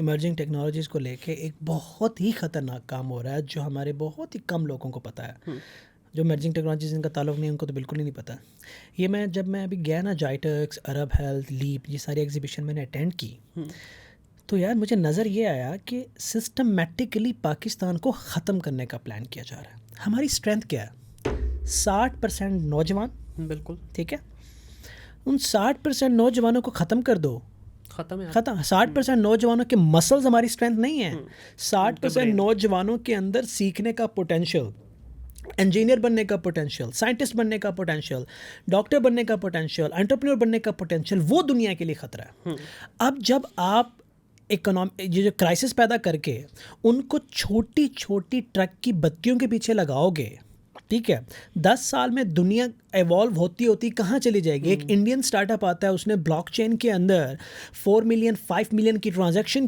Emerging technologies को लेके एक बहुत ही ख़तरनाक काम हो रहा है जो हमारे बहुत ही कम लोगों को पता है। जो इमर्जिंग टेक्नोलॉजीज़ इनका ताल्लुक नहीं, उनको तो बिल्कुल ही नहीं पता। ये जब मैं अभी गया ना जाइटेक्स, अरब हेल्थ, लीप, ये सारी एग्जीबिशन मैंने अटेंड की, तो यार मुझे नज़र ये आया कि सिस्टमेटिकली पाकिस्तान को ख़त्म करने का प्लान किया जा रहा है। हमारी स्ट्रेंथ क्या है? 60% नौजवान, बिल्कुल ठीक है। उन 60% नौजवानों को ख़त्म कर दो, ख़त्म है। ख़त्म। 60% नौजवानों के मसल्स हमारी स्ट्रेंथ नहीं है। 60% नौजवानों के अंदर सीखने का पोटेंशियल, इंजीनियर बनने का पोटेंशियल, साइंटिस्ट बनने का पोटेंशियल, डॉक्टर बनने का पोटेंशियल, एंटरप्रेन्योर बनने का पोटेंशियल, वो दुनिया के लिए ख़तरा है। अब जब आप ये जो क्राइसिस पैदा करके उनको छोटी छोटी ट्रक की बत्तियों के पीछे लगाओगे, ठीक है, 10 साल में दुनिया एवॉल्व होती होती कहाँ चली जाएगी? एक इंडियन स्टार्टअप आता है, उसने ब्लॉकचेन के अंदर 4 मिलियन 5 मिलियन की ट्रांजैक्शन